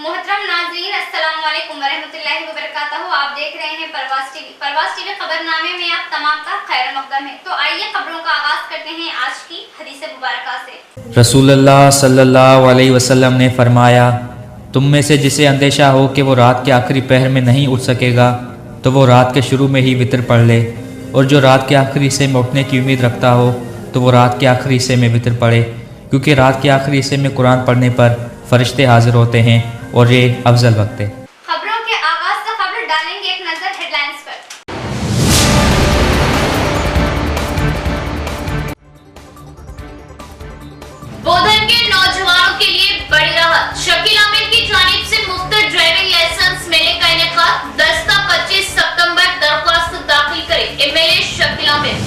محترم ناظرین السلام علیکم ورحمۃ اللہ وبرکاتہ. آپ دیکھ رہے ہیں پرواز ٹی وی خبر نامے میں آپ تمام کا خیر مقدم ہے. تو آئیے خبروں کا آغاز کرتے ہیں آج کی حدیث مبارکہ سے. رسول اللہ صلی اللہ علیہ وسلم نے فرمایا، تم میں سے جسے اندیشہ ہو کہ وہ رات کے آخری پہر میں نہیں اٹھ سکے گا تو وہ رات کے شروع میں ہی وتر پڑھ لے، اور جو رات کے آخری حصے میں اٹھنے کی امید رکھتا ہو تو وہ رات کے آخری حصے میں وتر پڑھے، کیونکہ رات کے آخری حصے میں قرآن پڑھنے پر فرشتے حاضر ہوتے ہیں اور یہ افضل وقت ہے. خبروں کے آغاز سے خبر ڈالیں گے ایک نظر ہیڈ لائنز پر. بودھن کے نوجوانوں کے لیے بڑی راحت، شکیل عامر کی جانب سے مفت ڈرائیونگ لائسنس میلے کا انعقاد. 10 تا 25 ستمبر درخواست داخل کریں. MLA شکیل عامر.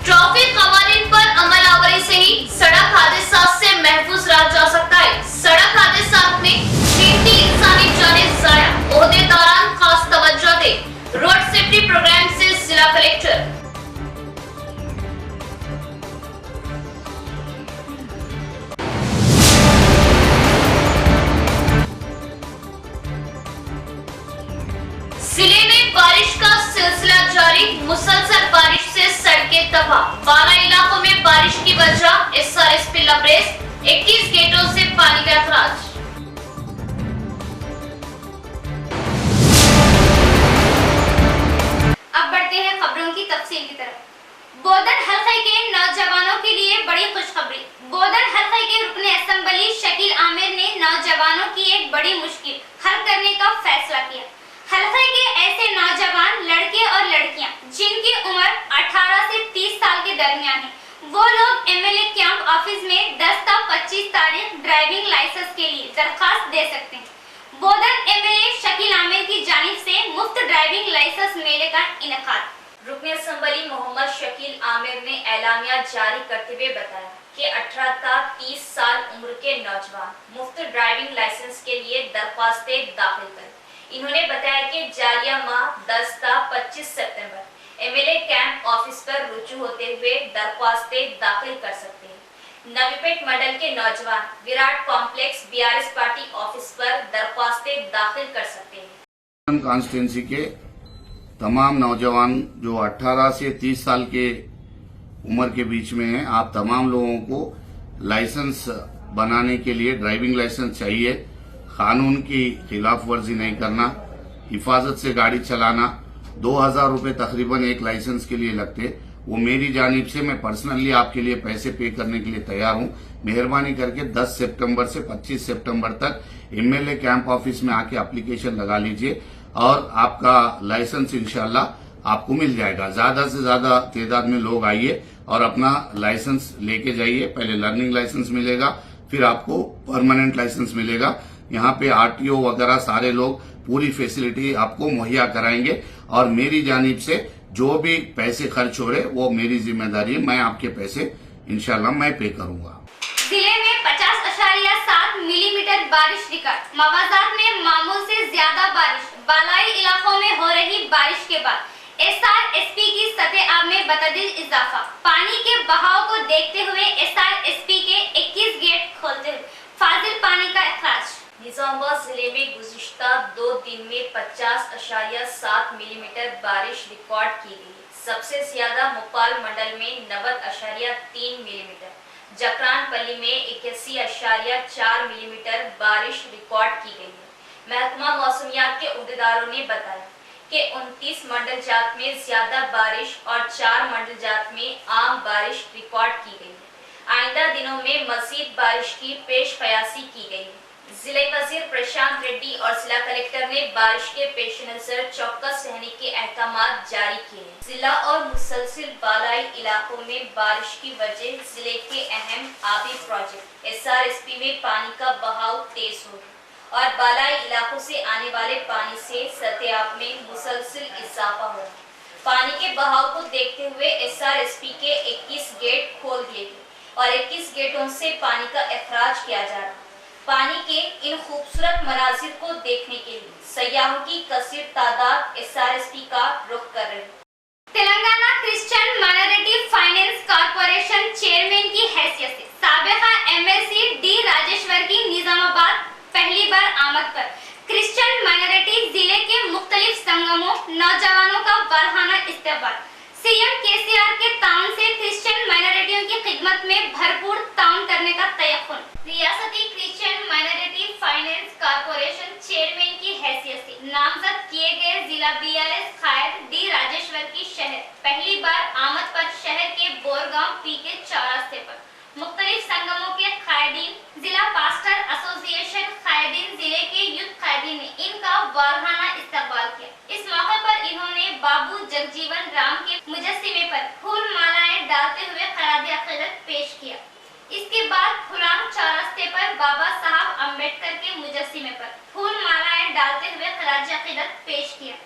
ٹریفک قوانین پر عمل آوری سے ہی سڑک حادثات سے محفوظ رہا جا سکتا ہے. سڑک حادثات میں قیمتی انسانی جانیں ضائع، عہدیداران خاص توجہ دیں. روڈ سیفٹی پروگرام سے ضلع کلکٹر. ضلع میں بارش کا سلسلہ جاری، مسلسل بارش سے سڑکیں تباہ. بالا علاقوں میں بارش کی وجہ SRSP لبریز، 21 گیٹوں سے پانی کا اخراج. اب بڑھتے ہیں خبروں کی تفصیل کی طرف. بودھن حلقے کے نوجوانوں کے لیے بڑی خوشخبری. بودھن حلقے کے رکن اسمبلی شکیل عامر نے نوجوانوں کی ایک بڑی مشکل حل کرنے کا فیصلہ کیا. حلقے کے ایسے نوجوان لڑکے اور لڑکیاں جن کی عمر 18 سے 30 سال کے درمیان ہے، وہ لوگ MLA کیمپ آفس میں 10 تا 25 تاریخ ڈرائیونگ لائسنس کے لیے درخواست دے سکتے ہیں. بودھن MLA شکیل عامر کی جانب سے مفت ڈرائیونگ لائسنس میلے کا انعقاد. رکن اسمبلی محمد شکیل عامر نے اعلامیہ جاری کرتے ہوئے بتایا کہ 18 تا 30 سال عمر کے نوجوان مفت ڈرائیونگ لائسنس کے لیے درخواستیں داخل کریں. انہوں نے بتایا کہ جاریہ ماہ 10 تا 25 ستمبر MLA کیمپ آفس پر رجوع ہوتے ہوئے درخواستیں داخل کر سکتے ہیں. نوی پیٹ منڈل کے نوجوان Virat complex BRS party office پر درخواستیں داخل کر سکتے ہیں. کانسٹیٹوئنسی کے تمام نوجوان جو 18 سے 30 سال کے عمر کے بیچ میں ہیں، آپ تمام لوگوں کو لائسنس بنانے کے لیے ڈرائیونگ لائسنس چاہیے. قانون کی خلاف ورزی نہیں کرنا، حفاظت سے گاڑی چلانا. 2000 روپے تقریباً ایک لائسنس کے لیے لگتے. وہ میری جانب سے میں پرسنلی آپ کے لیے پیسے پے کرنے کے لیے تیار ہوں. مہربانی کر کے 10 سپٹمبر سے 25 سپٹمبر تک MLA کیمپ آفس میں آ کے اپلیکیشن لگا لیجئے اور آپ کا لائسنس انشاءاللہ آپ کو مل جائے گا. زیادہ سے زیادہ تعداد میں لوگ آئیے اور اپنا لائسنس لے کے جائیے. پہلے لرننگ لائسنس ملے گا، پھر آپ کو پرماننٹ لائسنس ملے گا. یہاں پہ RTO وغیرہ سارے لوگ پوری فیسلٹی آپ کو مہیا کرائیں گے، اور میری جانب سے جو بھی پیسے خرچ ہو رہے وہ میری ذمہ داری ہے. میں آپ کے پیسے انشاءاللہ میں پے کروں گا. ضلع میں 50.7 ملی میٹر بارش ریکارڈ. موازات میں معمول سے زیادہ بارش. بالائی علاقوں میں ہو رہی بارش کے بعد SRSP کی سطح آب میں بتدریج اضافہ. پانی کے بہاؤ کو دیکھتے ہوئے SRSP کے 21 گیٹ کھولتے ہوئے فاضل پانی کا اخراج. نظام آباد ضلع میں گزشتہ 2 دن میں 50.7 ملی میٹر بارش ریکارڈ کی گئی. سب سے زیادہ مپال منڈل میں 90.3 ملی میٹر، جکران پلی میں 81.4 ملی میٹر بارش ریکارڈ کی گئی ہے. محکمہ موسمیات کے عہدیداروں نے بتایا کہ 29 منڈل جات میں زیادہ بارش اور 4 منڈل جات میں عام بارش ریکارڈ کی گئی ہے. آئندہ دنوں میں مزید بارش کی پیش قیاسی کی گئی ہے. ضلع وزیر پرشانت ریڈی اور ضلع کلکٹر نے بارش کے پیش نظر چوکس رہنے کے احکامات جاری کیے ہیں. ضلع اور مسلسل بالائی علاقوں میں بارش کی وجہ ضلع کے اہم آبی پروجیکٹ SRSP میں پانی کا بہاؤ تیز ہو گیا اور بالائی علاقوں سے آنے والے پانی سے سطح آب میں مسلسل اضافہ ہو رہا. پانی کے بہاؤ کو دیکھتے ہوئے SRSP کے 21 گیٹ کھول دیے گئے اور 21 گیٹوں سے پانی کا اخراج کیا جا رہا. पानी के इन खूबसूरत मनाजिर को देखने के लिए सयाहों की कसीर तादाद SRSP का रुख कर रहे हैं। Telangana Christian minority finance corporation chairman की हैसियत से साबिका MLC डी राजेश्वर की निजामाबाद पहली बार आमद पर क्रिश्चियन माइनॉरिटी जिले के मुख्तलिफ संगमों नौजवानों का वारहाना इस्तेमाल। CM KCR के ताउन से क्रिश्चियन माइनॉरिटियों की खिदमत में भरपूर ताउन करने का तयक्कुन। रियासती Christian minority finance corporation chairman की हैसियत से नामजद किए गए जिला BRS कायद डी राजेश्वर की शहर पहली बार आमद पर शहर के बोरगांव PK चौरास्ते पर मुख्तलिफ संगमों के कायदीन, जिला पास्टर एसोसिएशन कायदीन, जिले के यूथ कायदीन ने इनका वारहाना इस्तकबाल किया। इस मौके पर इन्होंने बाबू जगजीवन राम के मुजस्सिमे पर फूल मालाएं डालते हुए खराज अकीदत पेश किया। इसके बाद खुलाम चौरास्ते पर बाबा साहब अम्बेडकर के मुजस्सिमे पर फूल मालाएं डालते हुए खराज अकीदत पेश किया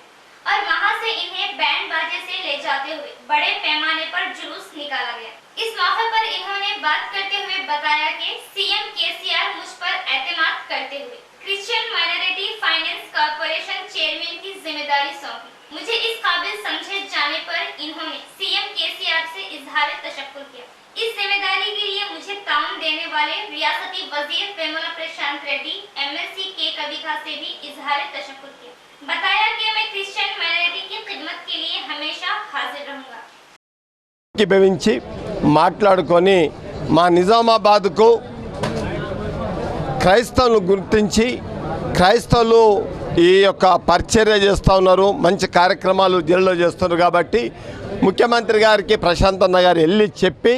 और वहां से इन्हें बैंड बाजे से ले जाते हुए बड़े पैमाने पर जुलूस निकाला गया। इस मौके पर इन्होंने बात करते हुए बताया कि CM KCR मुझ पर एतमाद करते हुए Christian minority finance corporation chairman की जिम्मेदारी सौंपी। मुझे इस काबिल समझे जाने पर इन्होंने CM KCR से इजहार तशक्कुर किया। इस जिम्मेदारी के लिए मुझे ताउन देने वाले रियासती वजीर वेमुला प्रशांत रेड्डी MLC के कविता से भी इजहार तशक्कुर किया। बताया कि मैं क्रिश्चियन माइनॉरिटी की खिदमत के लिए हमेशा हाजिर रहूंगा। భవించి మాట్లాడుకొని మా నిజామాబాద్కు క్రైస్తవులు గుర్తించి క్రైస్తవులు ఈ యొక్క పరిచర్య చేస్తూ ఉన్నారు, మంచి కార్యక్రమాలు జిల్లాలో చేస్తున్నారు కాబట్టి ముఖ్యమంత్రి గారికి ప్రశాంత్ అన్న గారు వెళ్ళి చెప్పి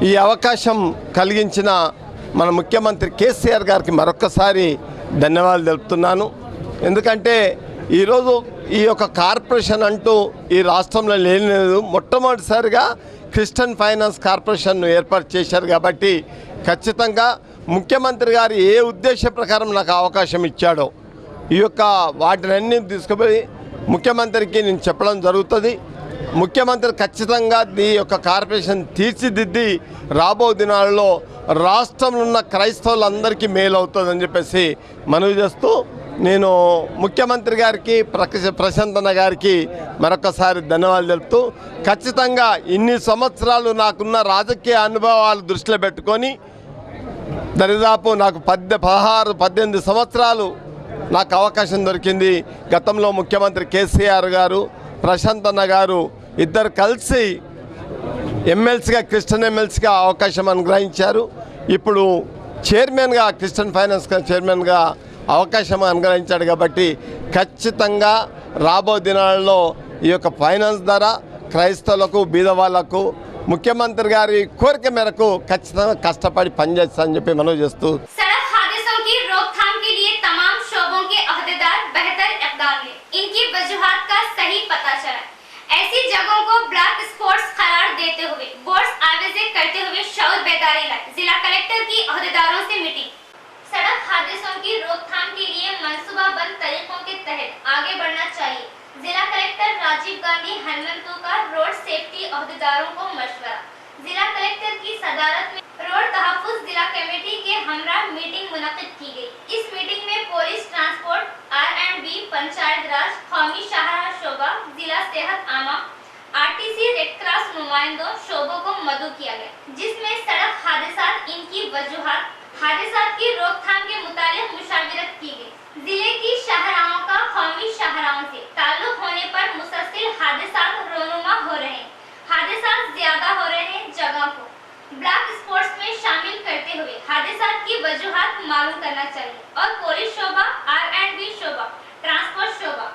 ఈ అవకాశం కలిగించిన మన ముఖ్యమంత్రి KCR గారికి మరొకసారి ధన్యవాదాలు తెలుపుతున్నాను. ఎందుకంటే ఈరోజు ఈ యొక్క కార్పొరేషన్ అంటూ ఈ రాష్ట్రంలో లేదు, మొట్టమొదటిసారిగా క్రిస్టియన్ ఫైనాన్స్ కార్పొరేషన్ను ఏర్పాటు చేశారు కాబట్టి ఖచ్చితంగా ముఖ్యమంత్రి గారు ఏ ఉద్దేశ ప్రకారం నాకు అవకాశం ఇచ్చాడో ఈ యొక్క వాటినన్నీ తీసుకుపోయి ముఖ్యమంత్రికి నేను చెప్పడం జరుగుతుంది. ముఖ్యమంత్రి ఖచ్చితంగా ఈ యొక్క కార్పొరేషన్ తీర్చిదిద్ది రాబో దినాల్లో రాష్ట్రంలో ఉన్న క్రైస్తవులందరికీ మేలు అవుతుందని చెప్పేసి మనవి చేస్తూ నేను ముఖ్యమంత్రి గారికి ప్రశాంత్ అన్న గారికి మరొకసారి ధన్యవాదాలు తెలుపుతూ ఖచ్చితంగా ఇన్ని సంవత్సరాలు నాకున్న రాజకీయ అనుభవాలు దృష్టిలో పెట్టుకొని దరిదాపు నాకు 16-18 సంవత్సరాలు నాకు అవకాశం దొరికింది. గతంలో ముఖ్యమంత్రి KCR గారు ప్రశాంత్ అన్న గారు ఇద్దరు కలిసి MLCగా క్రిస్టియన్ MLCగా అవకాశం అనుగ్రహించారు. ఇప్పుడు చైర్మన్గా క్రిస్టియన్ ఫైనాన్స్ చైర్మన్గా అవకాశం అనుగ్రహించాడు కాబట్టి ఖచ్చితంగా రాబో దినాల్లో ఈ యొక్క ఫైనాన్స్ ద్వారా క్రైస్తవులకు బీదవాళ్లకు ముఖ్యమంత్రి గారి కోరిక మేరకు ఖచ్చితంగా కష్టపడి పనిచేస్తానని చెప్పి మనవి చేస్తూ सड़क हादसों की रोकथाम के लिए तमाम शोबों के अहदेदार बेहतर इक़दाम लें। इनकी वजूहात का सही पता चला। ऐसी जगहों को ब्लैक स्पॉट्स करार देते हुए बोर्ड्स आवेज़े करते हुए शऊर बेदारी लाए। जिला कलेक्टर की अहदेदारों से मीटिंग। सड़क हादसों की रोकथाम के लिए मंसूबाबंद तरीकों के तहत आगे बढ़ना चाहिए। जिला कलेक्टर राजीव गांधी हनुमंतु का रोड सेफ्टी अहदेदारों को मशवरा। जिला कलेक्टर की सदारत में रोड तहफ्फुज जिला कमेटी के हमरा मीटिंग मुनक्किद की गई। इस मीटिंग में पुलिस, ट्रांसपोर्ट, R&B, पंचायत राज, कौमी शाहराह शोबा, जिला सेहत आमा, RTC, रेड क्रॉस नुमाइंदों शोबों को मदऊ किया गया, जिसमें सड़क हादसा, इनकी वजूहात, हादसात की रोकथाम के मुतालिक मुशावरत की गई। जिले की शाहराहों का कौमी शाहराहों से ताल्लुक होने पर मुसलसल हादसात रोनुमा हो रहे हैं। हादसात ज्यादा हो रहे हैं। जगह को ब्लैक स्पॉट्स में शामिल करते हुए हादसात की वजूहात मालूम करना चाहिए और पुलिस शोबा, R&B शोबा, ट्रांसपोर्ट शोबा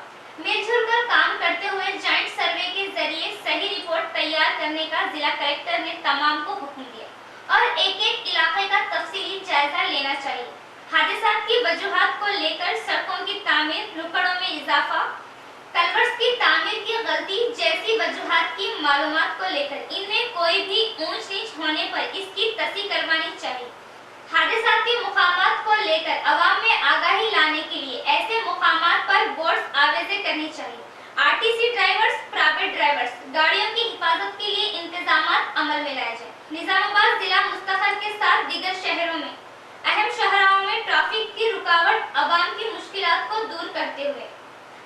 मिलजुल कर काम करते हुए जॉइंट सर्वे के जरिए सही रिपोर्ट तैयार करने का जिला कलेक्टर ने तमाम को हुक्म दिया और एक-एक इलाके का तफसीली जायजा लेना चाहिए। हादसात की वजूहात को लेकर सड़कों की तामीर, रुकड़ों में इजाफा, कलवर्ट्स की तामीर की गलती जैसी वजूहात की मालूमात को लेकर इनमें कोई भी ऊंच नीच होने पर इसकी तस्दीक करवानी चाहिए। हादसात के मुकामात को लेकर अवाम में आगाही लाने के लिए ऐसे मुकामात पर बोर्ड्स आवेज़े करनी चाहिए। RTC ड्राइवर्स, प्राइवेट ड्राइवर्स, गाड़ियों की हिफाजत के लिए इंतजामात अमल में लाए जाए। निजामाबाद जिला मुस्तखल के साथ दीगर शहरों में अहम शाहराहों में ट्रैफिक की रुकावट आवाम की मुश्किलात को दूर करते हुए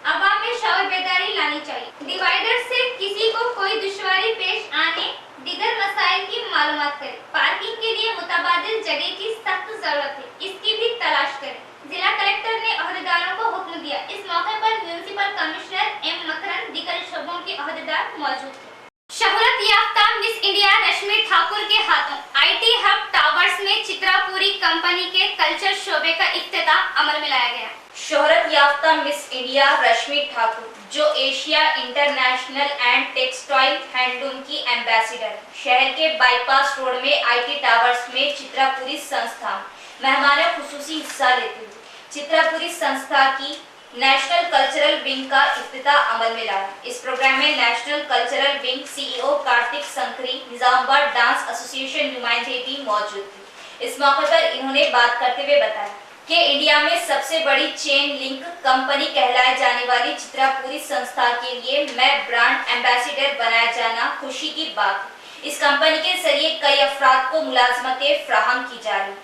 आवाम में शौर बेदारी लानी चाहिए। डिवाइडर से किसी को कोई दुश्वारी पेश आने दिगर मसाइल की मालूमात करें। पार्किंग के लिए मुतबादिल जगह की सख्त जरूरत है, इसकी भी तलाश करें। जिला कलेक्टर ने अहदेदारों को हुक्म दिया। इस मौके पर म्युनिसिपल कमिश्नर एम मकरन दिगर शोबों के अहदेदार मौजूद थे। शोहरत याफ्ता मिस इंडिया रश्मि ठाकुर के हाथों आईटी हब टावर्स में चित्रापुरी कंपनी के कल्चर शोबे का इफ्तिताह अमल में लाया गया। शोहरत याफ्ता मिस इंडिया रश्मि ठाकुर जो Asia international and textile handloom की एम्बेसडर है, शहर के बाईपास रोड में आईटी टावर्स में चित्रापुरी संस्था मेहमान खुसूसी हिस्सा लेते हुए चित्रापुरी संस्था की नेशनल कल्चरल विंग का इफ्तिताह अमल में लाया। इस प्रोग्राम में national cultural wing CEO Kartik संकरी, निजामाबाद डांस एसोसिएशन नुमाइंदे भी मौजूद थे। इस मौके पर इन्होंने बात करते हुए बताया कि इंडिया में सबसे बड़ी चेन लिंक कंपनी कहलाए जाने वाली चित्रापुरी संस्था के लिए मैं ब्रांड एम्बेसडर बनाया जाना खुशी की बात है। इस कंपनी के जरिए कई अफराद को मुलाजमतें फ्राहम की जा रही।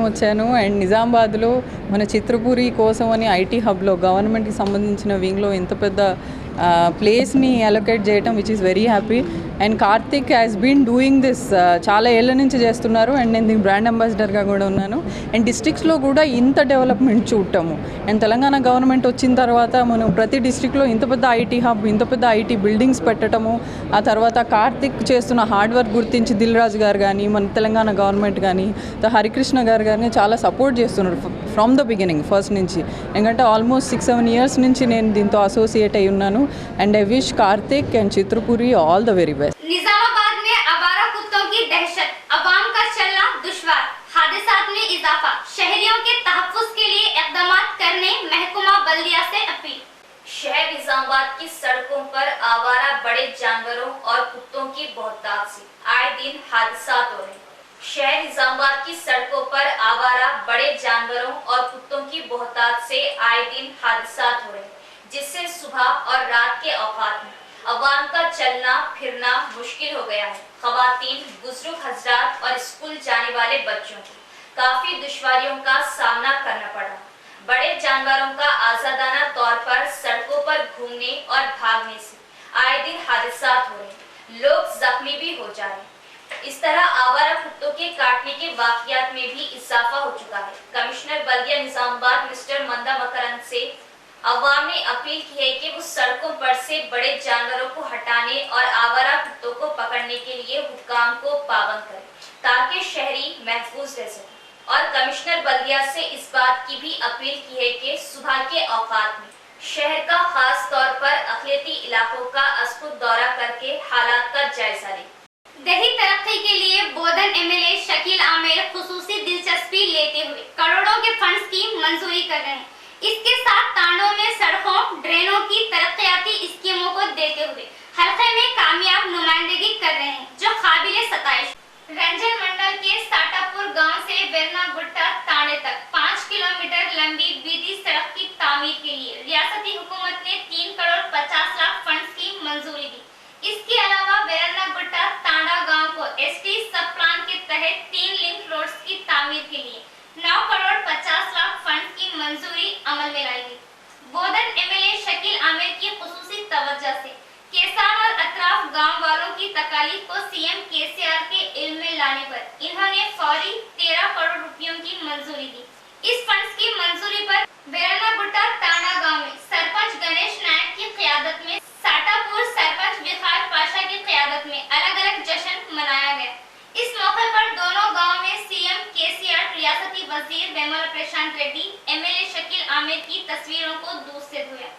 వచ్చాను అండ్ నిజామాబాద్లో మన చిత్రపురి కోసం అని ఐటీ హబ్లో గవర్నమెంట్కి సంబంధించిన వింగ్లో ఇంత పెద్ద ప్లేస్ని అలొకేట్ చేయటం which is very happy and Karthik has been doing this చాలా ఏళ్ళ నుంచి చేస్తున్నారు అండ్ నేను దీనికి బ్రాండ్ అంబాసిడర్గా కూడా ఉన్నాను అండ్ డిస్ట్రిక్ట్స్లో కూడా ఇంత డెవలప్మెంట్ చూడటము అండ్ తెలంగాణ గవర్నమెంట్ వచ్చిన తర్వాత మనం ప్రతి డిస్ట్రిక్ట్లో ఇంత పెద్ద ఐటీ హబ్ ఇంత పెద్ద ఐటీ బిల్డింగ్స్ పెట్టడము ఆ తర్వాత కార్తిక్ చేస్తున్న హార్డ్ వర్క్ గుర్తించి దిల్ రాజు గారు కానీ మన తెలంగాణ గవర్నమెంట్ కానీ హరికృష్ణ గారు కానీ చాలా సపోర్ట్ చేస్తున్నారు ఫ్రమ్ ద బిగినింగ్ ఫస్ట్ నుంచి ఎందుకంటే ఆల్మోస్ట్ 6-7 years నుంచి నేను దీంతో అసోసియేట్ అయి ఉన్నాను and I wish Karthik and Chitrapuri all the very best. Nizamabad में आवारा कुत्तों की दहशत, अवाम का चलना दुश्वार, हादसात में इजाफा, शहरियों के तहफ्फुज के लिए इक़दामात करने महकुमा बल्दिया से अपील। शहर निजामाबाद की सड़कों पर आवारा बड़े जानवरों और कुत्तों की बहुतायत से आए दिन हादसात हो रहे हैं। शहर निजामाबाद की सड़कों पर आवारा बड़े जानवरों और कुत्तों की बहुतायत से आए दिन हादसात हो रहे हैं, जिससे सुबह और रात के औकात में अवाम का चलना फिरना मुश्किल हो गया है। खवातीन, बुजुर्ग हजरात और स्कूल जाने वाले बच्चों को काफी दुश्वारियों का सामना करना पड़ा। बड़े जानवरों का आजादाना तौर पर सड़कों पर घूमने और भागने से आए दिन हादसात हो रहे हैं, लोग जख्मी भी हो जा रहे हैं। इस तरह आवारा कुत्तों के काटने के वाकयात में भी इजाफा हो चुका है। कमिश्नर बल्दिया निजामाबाद मिस्टर मंदा मकरन से अवाम ने अपील की है कि वो सड़कों पर से बड़े जानवरों को हटाने और आवारा कुत्तों को पकड़ने के लिए हुक्काम को पाबंद करें ताकि शहरी महफूज रह सके। और कमिश्नर बल्दिया से इस बात की भी अपील की है कि सुबह के औकात में शहर का खास तौर पर अक़लियती इलाकों का अस्कुद दौरा करके हालात का जायजा लें। दही तरक्की के लिए बोधन एमएलए शकील आमिर खुसूसी दिलचस्पी लेते हुए करोड़ों के फंड्स की मंजूरी कर रहे हैं। इसके साथ तांडों में सड़कों ड्रेनों की तरक्याती स्कीमों को देते हुए हल्के में कामयाब नुमाइंदगी कर रहे हैं, जो काबिले सताइश। रंजन मंडल के साटापुर गांव से बेरना गुट्टा तांडे तक 5 किलोमीटर लंबी बीटी सड़क की तामीर के लिए रियासती हुकूमत ने 3,50,00,000 फंड्स की मंजूरी दी। इसके अलावा बेरना गुट्टा तांडा गांव को एसटी सब प्लान के तहत 3 लिंक रोड्स की तामीर के लिए 9,50,00,000 फंड की मंजूरी अमल में लाई गई। बोधन एमएलए शकील आमिर की खुसूसी तवज्जो से केसान और अतराफ गांव वालों की तकालीफ को सीएम केसीआर के इल्म में लाने पर इन्होंने फौरी 13 करोड़ रुपयों की मंजूरी दी। इस फंड्स की मंजूरी पर बेरना गुट्टा तांडा गांव में सरपंच गणेश नायक की क़यादत में साटापुर सरपंच विखार पाशा की क़यादत में अलग अलग जश्न मनाया गया। इस मौके पर दोनों गांव में सीएम केसीआर, रियासती वजीर वेमुला प्रशांत रेड्डी, एमएलए शकील आमिर की तस्वीरों को दूध से धोया।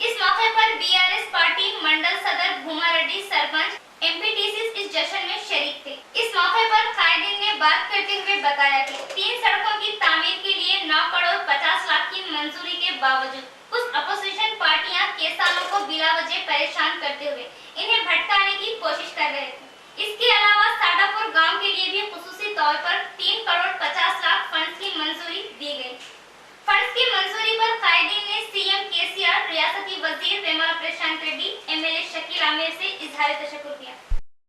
इस मौके पर बीआरएस पार्टी मंडल सदर भूमा रेड्डी सरपंच एमपीटीसी इस जश्न में शरीक थे। इस मौके पर कायदीन ने बात करते हुए बताया कि 3 सड़कों की तामीर के लिए 9,50,00,000 की मंजूरी के बावजूद कुछ अपोजिशन पार्टियां किसानों को बिला वजह परेशान करते हुए इन्हें भटकाने की कोशिश कर रहे थे। इसके अलावा साटापुर गांव के लिए भी खुसूसी तौर पर 3,50,00,000 फंड्स की मंजूरी दी गई। फंड्स की मंजूरी पर कायदीन ने सीएम केसीआर, रियासती वजीर वेमुला प्रशांत रेड्डी, एमएलए शकील आमिर से इजहार तशक्कुर किया।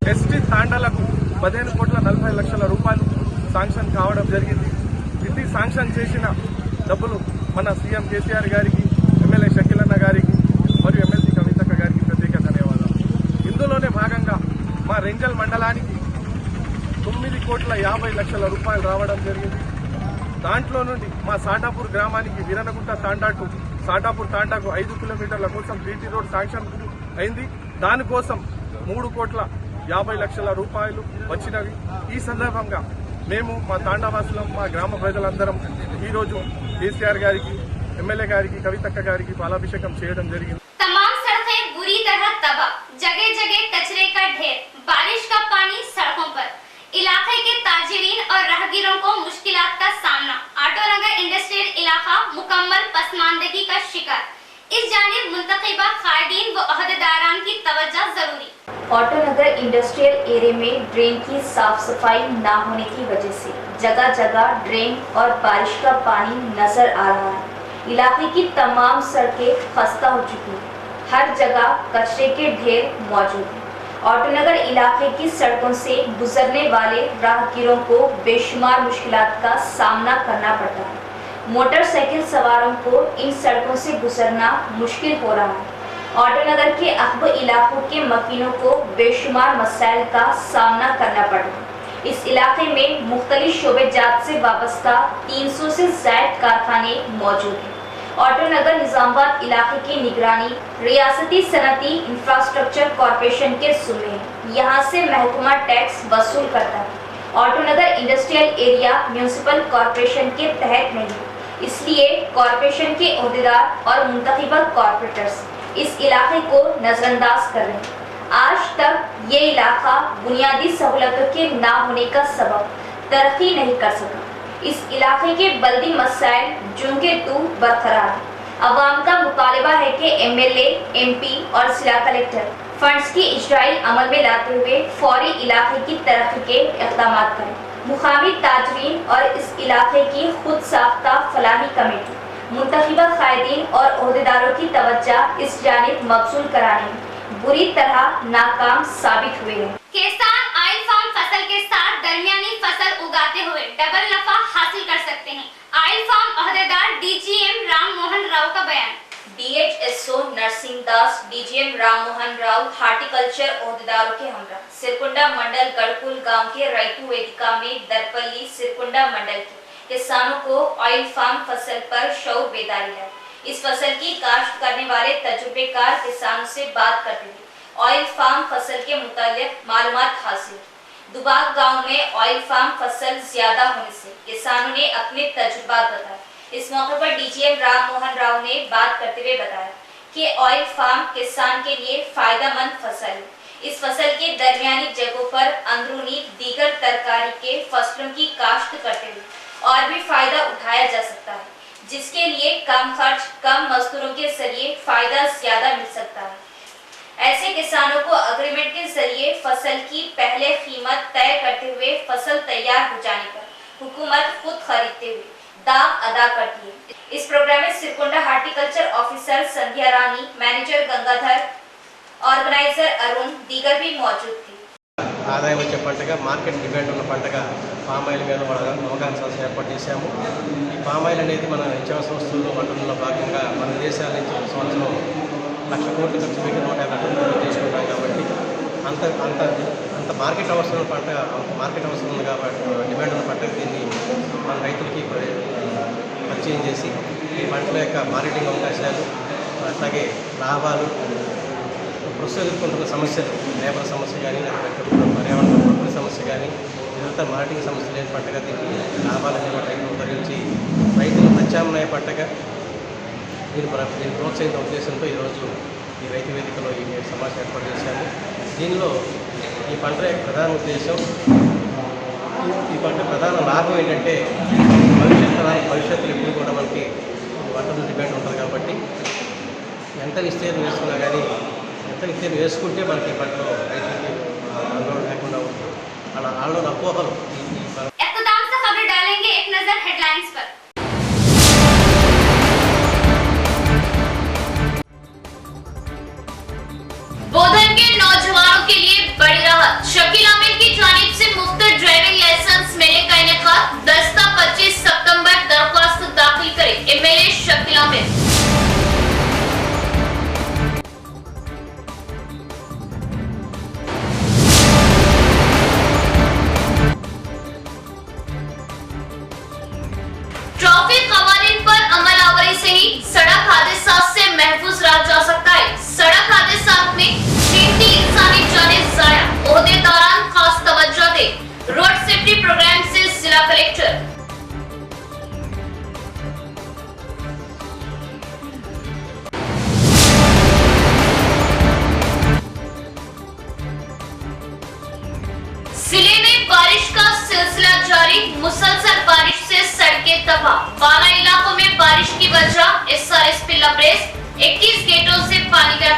ఎస్టీ తాండాలకు 15,40,00,000 రూపాయలు శాంక్షన్ కావడం జరిగింది। ఈ ప్రతి శాంక్షన్ చేసిన డబ్బులు మన సీఎం కేసీఆర్ గారికి, ఎమ్మెల్యే షకీల్ అన్న గారికి మరియు ఎమ్మెల్సీ కవితక్క గారికి ప్రత్యేక ధన్యవాదాలు. ఇందులోనే భాగంగా మా రెంజల్ మండలానికి 9,50,00,000 రూపాయలు రావడం జరిగింది. దాంట్లో నుండి మా సాటాపూర్ గ్రామానికి వీరనగుంట తాండాకు సాటాపూర్ తాండాకు 5 కిలోమీటర్ల కోసం బీటీ రోడ్ శాంక్షన్ అయింది. దానికోసం 3,50,00,000 రూపాయలు వచ్చినవి. ఈ సందర్భంగా మేము మా తాండావాసులం, మా గ్రామ ప్రజలందరం ఈరోజు కేసీఆర్ గారికి, ఎమ్మెల్యే గారికి, కవితక్క గారికి పాలాభిషేకం చేయడం జరిగింది. तमाम सड़कें बुरी तरह तबाह, जगह जगह कचरे का ढेर, बारिश का पानी सड़कों पर, इलाके के ताजिरीन और राहगीरों को मुश्किलात का सामना। ऑटोनगर इंडस्ट्रियल इलाका मुकम्मल पसमानदगी का शिकार। इस जानिब मुंतखबा कायदीन व अहदेदारान की तवज्जो जरूरी। ऑटोनगर इंडस्ट्रियल एरिया में ड्रेन की साफ सफाई न होने की वजह से जगह जगह ड्रेन और बारिश का पानी नजर आ रहा है। इलाके की तमाम सड़कें खस्ता हो चुकी हैं, हर जगह कचरे के ढेर मौजूद हैं। ऑटोनगर इलाके की सड़कों से गुजरने वाले राहगीरों को बेशुमार मुश्किलात का सामना करना पड़ता है। मोटरसाइकिल सवारों को इन सड़कों से गुजरना मुश्किल हो रहा है। ऑटोनगर के अहब इलाकों के मकीनों को बेशुमार मसाइल का सामना करना पड़ रहा है। इस इलाके में मुख्तलिफ शोबे जात से वाबस्ता 300 से ज़ायद कारखाने मौजूद हैं। ऑटोनगर निजामाबाद इलाके की निगरानी रियासती सनती इंफ्रास्ट्रक्चर कॉरपोरेशन के ज़िम्मे है। यहाँ से महकमा टैक्स वसूल करता है। Autonagar industrial area municipal corporation के तहत नहीं है, इसलिए कॉरपोरेशन के अहदेदार और मुंतखबा कॉरपोरेटर्स इस इलाके को नज़रअंदाज कर रहे हैं। आज तक ये इलाका बुनियादी सहूलतों के ना होने का सबब तरक्की नहीं कर सका। इस इलाके के बल्दी मसाइल जूं के तू बरकरार है। अवाम का मुतालबा है कि एमएलए, एमपी और जिला कलेक्टर फंड्स की इजराई अमल में लाते हुए फौरी इलाके की तरक्की के इक़दाम करें। मुकामी ताजरीन और इस इलाके की खुद साख्ता फलाही कमेटी मुंतखबा कायदीन और अहदेदारों की तवज्जो इस जानिब मबसूल कराने में बुरी तरह नाकाम साबित हुए हैं। किसान ऑयल फार्म फसल के साथ दरमियानी फसल उगाते हुए डबल नफा हासिल कर सकते हैं। ऑयल फार्म अहदेदार डीजीएम राम मोहन राव का बयान। DHSO Narsingh Das, DGM Ram Mohan Rao horticulture अहदेदारों के हमरा सिरकुंडा मंडल गढ़पुल गांव के रैतु वेदिका में दरपल्ली सिरकुंडा मंडल के किसानों को ऑयल फार्म फसल पर शऊर बेदारी है। इस फसल की काश्त करने वाले तजुर्बेकार किसानों से बात करते हुए ऑयल फार्म फसल के मुतालिक मालूमात हासिल। दुबाग गांव में ऑयल फार्म फसल ज्यादा होने से किसानों ने अपने तजुर्बात बताए। इस मौके पर डीजीएम राम मोहन राव ने बात करते हुए बताया कि ऑयल फार्म किसान के लिए फायदेमंद फसल है। इस फसल के दरमियानी जगहों पर अंदरूनी दीगर तरकारी के फसलों की काश्त करते हुए और भी फायदा उठाया जा सकता है, जिसके लिए कम खर्च, कम मजदूरों के जरिए फायदा ज्यादा मिल सकता है। ऐसे किसानों को अग्रीमेंट के जरिए फसल की पहले कीमत तय करते हुए फसल तैयार हो जाने पर हुकूमत खुद खरीदते हुए दाम अदा करती है। इस प्रोग्राम में सिरकुंडा हार्टिकल्चर ऑफिसर संध्या रानी, मैनेजर गंगाधर, ऑर्गेनाइजर अरुण दीगर भी मौजूद थे। ఆదాయం వచ్చే పంటగా మార్కెట్ డిమాండ్ ఉన్న పంటగా పామాయిల్ మీద అవగాహన సదస్సు ఏర్పాటు చేశాము. ఈ పామాయిల్ అనేది మన నిత్యావసర వస్తువులు వంటలలో భాగంగా మన దేశాల నుంచి సంవత్సరం 1,00,000 కోట్లు ఖర్చు పెట్టి 150 కోట్లు చేసుకుంటాం కాబట్టి అంత మార్కెట్ అవసరం పంట, మార్కెట్ అవసరం ఉంది కాబట్టి డిమాండ్ ఉన్న పంటకు దీన్ని మన రైతులకి పరిచయం చేసి ఈ పంటల యొక్క మార్కెటింగ్ అవకాశాలు, అట్లాగే లాభాలు, ప్రస్తుతం ఎదుర్కొంటున్న సమస్యలు, లేబర్ సమస్య కానీ, లేకపోతే పర్యావరణ ప్రకృతి సమస్య కానీ, ఇదంతా మార్కెటింగ్ సమస్య లేని పంటగా దీన్ని లాభాలని రైతులు తరలించి రైతులు ప్రత్యామ్నాయ పంటగా దీన్ని ప్రోత్సహించిన ఉద్దేశంతో ఈరోజు ఈ రైతు వేదికలో ఈ సమావేశం ఏర్పాటు చేశాము. దీనిలో ఈ పంట యొక్క ప్రధాన ఉద్దేశం, ఈ పంట ప్రధాన లాభం ఏంటంటే భవిష్యత్తులో ఎప్పుడు కూడా మనకి వంటల డిమాండ్ ఉంటుంది కాబట్టి ఎంత విస్తీర్ణం వేసుకున్నా కానీ, ఎంత విస్తీర్ణం వేసుకుంటే మనకి ఈ పంటలో రైతులకి ఆందోళన లేకుండా ఉంటుంది. అలా వాళ్ళలో అపోహలు इख्तिताम से खबर डालेंगे एक नजर हेडलाइंस पर। बोधन के नौजवानों के लिए बड़ी राहत, शकील आमिर की जानिब से मुफ्त ड्राइविंग लाइसेंस मेले का इनेकाद 10 से 25 सितंबर जिला में। ट्रैफिक कवानीन पर अमल आवरी से ही सड़क हादसा से महफूज रहा जा सकता है। सड़क हादसा में 3 इंसानी जाने जाया। ओहदेदारान खास तवज्जो दे। रोड सेफ्टी प्रोग्राम से जिला कलेक्टर। जिले में बारिश का सिलसिला जारी। मुसलसल बारिश से सड़कें तबाह। बाला इलाकों में बारिश की वजह SRSP लबरेज 21 गेटों से पानी का